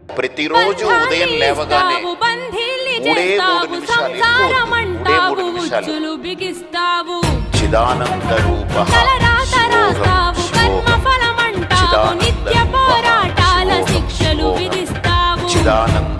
ప్రతిరోజు ఉదయం లేవగానే 3 నిమిషాలు బిగిస్తావు చిదానంద రూప నిత్య పోరాటాల శిక్షలు విధిస్తావు చిదానంద